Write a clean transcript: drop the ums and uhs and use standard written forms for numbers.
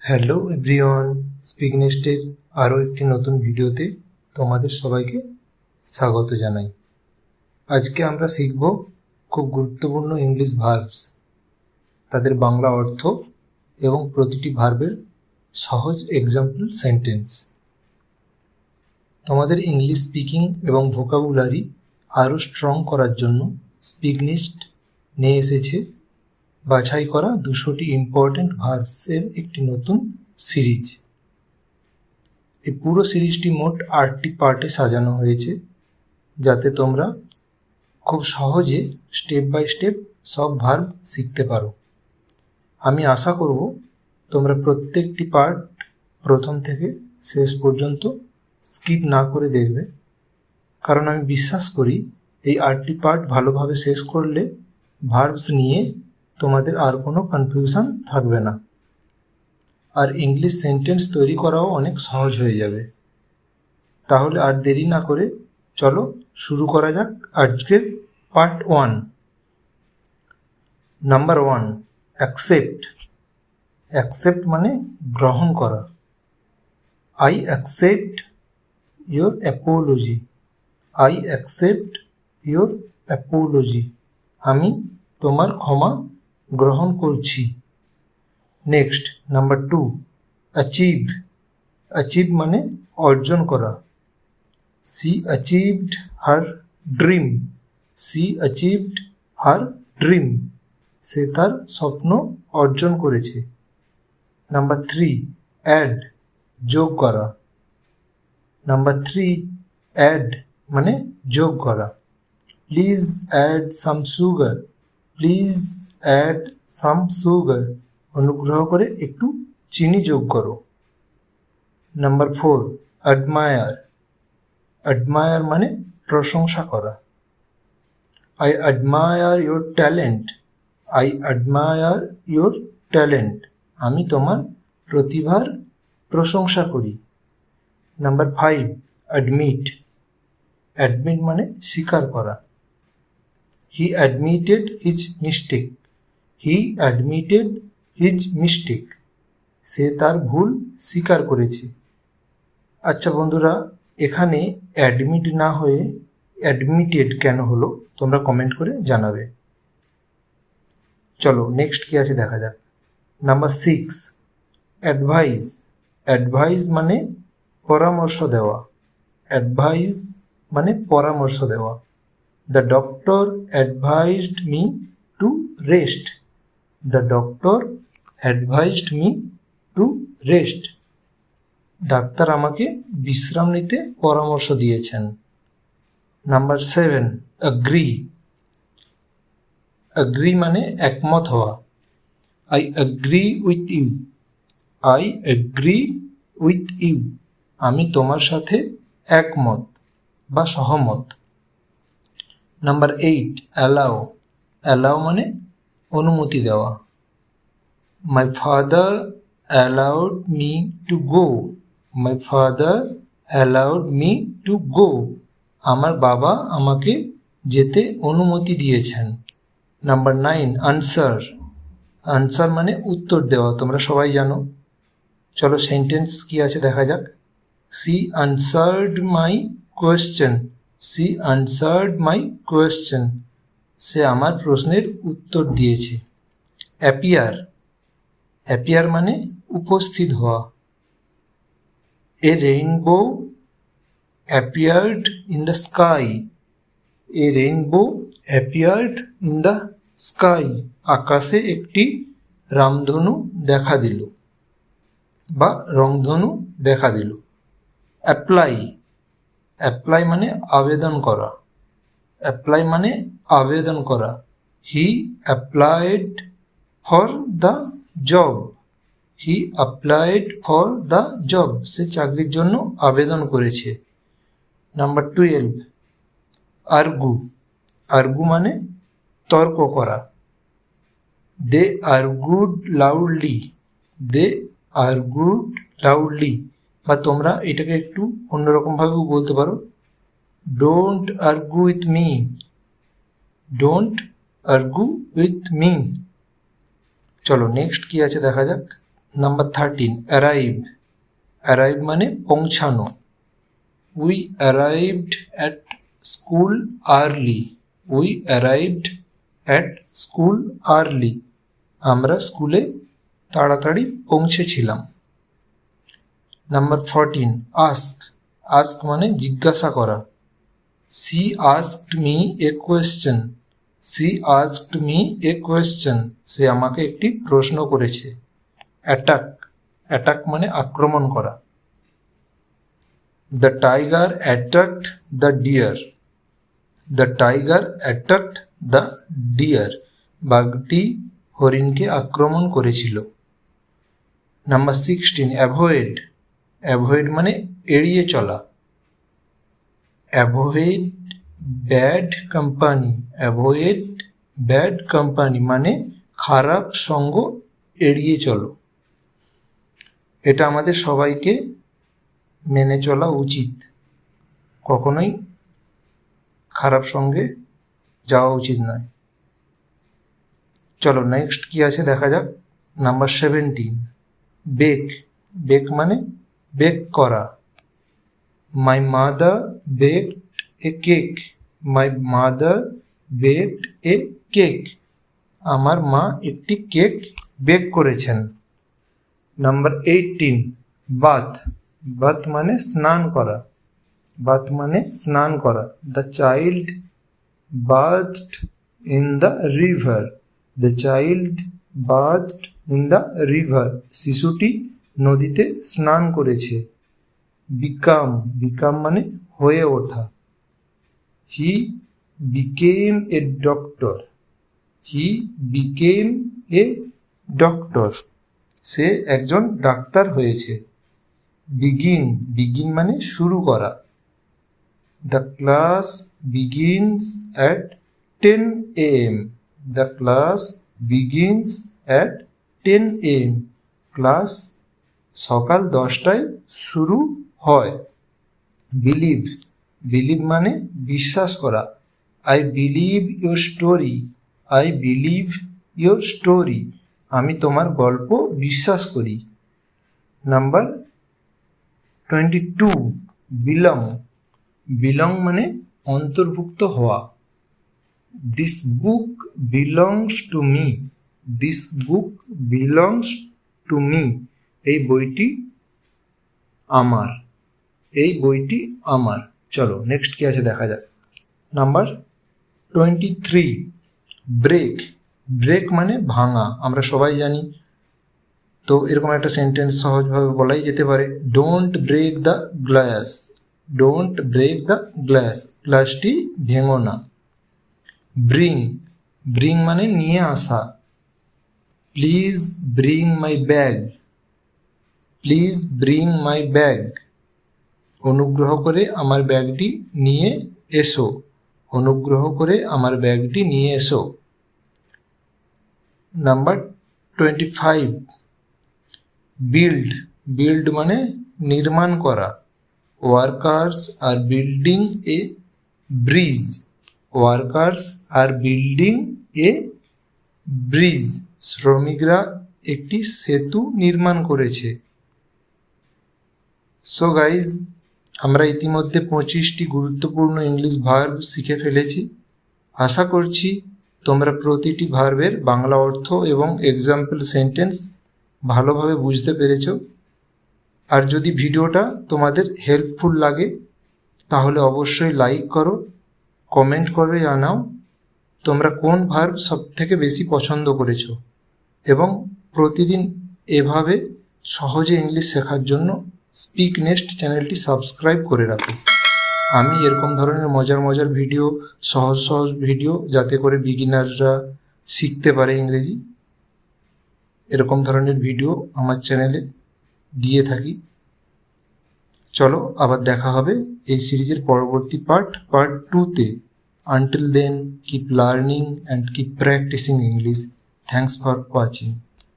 Hello everyone, speak নেস্টের আরও একটি নতুন ভিডিওতে তোমাদের সবাইকে স্বাগত জানাই। আজকে আমরা শিখব খুব গুরুত্বপূর্ণ ইংলিশ ভার্বস, তাদের বাংলা অর্থ এবং প্রতিটি ভার্বের সহজ এক্সাম্পল সেন্টেন্স। তোমাদের ইংলিশ স্পিকিং এবং ভোকাবুলারি আরও স্ট্রং করার জন্য স্পিক নেস্ট নিয়ে এসেছে বাছাই করা 200টি ইম্পর্ট্যান্ট ভার্বসের একটি নতুন সিরিজ। এই পুরো সিরিজটি মোট 8টি পার্টে সাজানো হয়েছে, যাতে তোমরা খুব সহজে স্টেপ বাই স্টেপ সব ভার্ব শিখতে পারো। আমি আশা করব তোমরা প্রত্যেকটি পার্ট প্রথম থেকে শেষ পর্যন্ত স্কিপ না করে দেখবে, কারণ আমি বিশ্বাস করি এই 8টি পার্ট ভালোভাবে শেষ করলে ভার্বস নিয়ে তোমাদের আর কোনো কনফিউশন থাকবে না, আর ইংলিশ সেন্টেন্স তৈরি করাও অনেক সহজ হয়ে যাবে। তাহলে আর দেরি না করে চলো শুরু করা যাক আজকের পার্ট 1। Number 1, accept. অ্যাকসেপ্ট মানে গ্রহণ করা। I accept your Apology. I accept your Apology. আমি তোমার ক্ষমা গ্রহণ করছি। Next, number 2, achieve. অ্যাচিভ মানে অর্জন করা। She achieved her dream. She achieved her dream. সে তার স্বপ্ন অর্জন করেছে। নাম্বার 3, অ্যাড, যোগ করা। নাম্বার 3, অ্যাড মানে যোগ করা। Please add some sugar. Please add some sugar. অনুগ্রহ করে একটু চিনি যোগ করো। Number 4, admire. অ্যাডমায়ার মানে প্রশংসা করা। I admire your talent. I admire your talent. আমি তোমার প্রতিভার প্রশংসা করি। Number 5, admit. অ্যাডমিট মানে স্বীকার করা। He admitted his mistake. He admitted his mistake. সে তার ভুল স্বীকার করেছে। আচ্ছা বন্ধুরা, এখানে অ্যাডমিট না হয়ে অ্যাডমিটেড কেন হলো তোমরা কমেন্ট করে জানাবে। চলো নেক্সট কি আছে দেখা যাক। Number 6, advice. অ্যাডভাইস মানে পরামর্শ দেওয়া। অ্যাডভাইস মানে পরামর্শ দেওয়া। The doctor advised me to rest. The doctor advised me to rest. Doctor আমাকে বিশ্রাম নিতে পরামর্শ দিয়েছেন। Number 7, agree. অ্যাগ্রি মানে একমত হওয়া। I agree with you. I agree with you. আমি তোমার সাথে একমত বা সহমত। Number 8, allow. অ্যালাও মানে অনুমতি দেওয়া। My father allowed me to go. My father allowed me to go. আমার বাবা আমাকে যেতে অনুমতি দিয়েছেন। Number 9, answer. আনসার মানে উত্তর দেওয়া, তোমরা সবাই জানো। চলো সেন্টেন্স কি আছে দেখা যাক। She answered my question. She answered my question. সে আমার প্রশ্নের উত্তর দিয়েছে। অ্যাপিয়ার। অ্যাপিয়ার মানে উপস্থিত হওয়া। A rainbow appeared in the sky. A rainbow appeared in the sky. আকাশে একটি রামধনু দেখা দিল বা রংধনু দেখা দিল। অ্যাপ্লাই। অ্যাপ্লাই মানে আবেদন করা। অ্যাপ্লাই মানে আবেদন করা। He applied for the job. He applied for the job. সে চাকরির জন্য আবেদন করেছে। Number 12, argue. আর্গু মানে তর্ক করা। দে আর্গুড লাউডলি। দে আর্গুড লাউডলি। বা তোমরা এটাকে একটু অন্যরকমভাবেও বলতে পারো, don't argue with me. Don't argue with me. চলো নেক্সট কি আছে দেখা যাক। Number 13 arrive. অ্যারাইভ মানে পৌঁছানো। We arrived at school early. We arrived at school early. আমরা স্কুলে তাড়াতাড়ি পৌঁছেছিলাম। Number 14 ask. আস্ক মানে জিজ্ঞাসা করা। She asked me a question. She asked me a question. সে আমাকে একটি প্রশ্ন করেছে। অ্যাটাক। অ্যাটাক মানে আক্রমণ করা। The tiger attacked the deer. The tiger attacked the deer. বাঘটি হরিণকে আক্রমণ করেছিল। Number 16 avoid. অ্যাভয়েড মানে এড়িয়ে চলা। Avoid bad company. Avoid bad company মানে খারাপ সঙ্গ এড়িয়ে চলো। এটা আমাদের সবাইকে মেনে চলা উচিত। কখনোই খারাপ সঙ্গে যাওয়া উচিত নয়। চলো নেক্সট কি আছে দেখা যাক। Number 17 bake. বেক মানে বেক করা। My mother baked a cake. My mother baked a cake. আমার মা একটি কেক বেক করেছেন। Number 18 bath. বাথ মানে স্নান করা। বাথ মানে স্নান করা। The child bathed in the river. The child bathed in the river. শিশুটি নদীতে স্নান করেছে। বিকাম। বিকাম মানে হয়ে ওঠা। He became a doctor. He became a doctor. সে একজন ডাক্তার হয়েছে। বিগিন। বিগিন মানে শুরু করা। The class begins at 10 AM। The class begins at 10 AM। Class সকাল 10টায় শুরু হয়। বিলিভ। বিলিভ মানে বিশ্বাস করা। I believe your story. I believe your story. আমি তোমার গল্প বিশ্বাস করি। Number 22 belong. বিলং মানে অন্তর্ভুক্ত হওয়া। This book belongs to me. This book belongs to me. এই বইটি আমার। এই বইটি আমার। চলো নেক্সট কি আছে দেখা যাক। Number 23 break. ব্রেক মানে ভাঙা। আমরা সবাই জানি। তো এরকম একটা সেন্টেন্স সহজভাবে বলাই যেতে পারে। Don't break the glass. Don't break the glass. গ্লাসটি ভেঙো না। ব্রিং। ব্রিং মানে নিয়ে আসা। Please bring my bag. Please bring my bag. অনুগ্রহ করে আমার ব্যাগটি নিয়ে এসো। অনুগ্রহ করে আমার ব্যাগটি নিয়ে এসো। Number 25 build. বিল্ড মানে নির্মাণ করা। Workers are building a bridge. Workers are building a bridge. শ্রমিকরা একটি সেতু নির্মাণ করেছে। সো গাইজ, আমরা ইতিমধ্যে 25টি গুরুত্বপূর্ণ ইংলিশ ভার্ব শিখে ফেলেছি। আশা করছি তোমরা প্রতিটি ভার্বের বাংলা অর্থ এবং এক্সাম্পল সেন্টেন্স ভালোভাবে বুঝতে পেরেছ। আর যদি ভিডিওটা তোমাদের হেল্পফুল লাগে তাহলে অবশ্যই লাইক করো, কমেন্ট করে জানাও তোমরা কোন ভার্ব সবথেকে বেশি পছন্দ করেছো। এবং প্রতিদিন এভাবে সহজে ইংলিশ শেখার জন্য স্পিক নেক্সট চ্যানেলটি সাবস্ক্রাইব করে রাখো। আমি এরকম ধরনের মজার মজার ভিডিও, সহজ সহজ ভিডিও, যাতে করে বিগিনাররা শিখতে পারে ইংরেজি, এরকম ধরনের ভিডিও আমার চ্যানেলে দিয়ে থাকি। চলো আবার দেখা হবে এই সিরিজের পরবর্তী part 2-তে। Until then, keep learning and keep practicing English. Thanks for watching.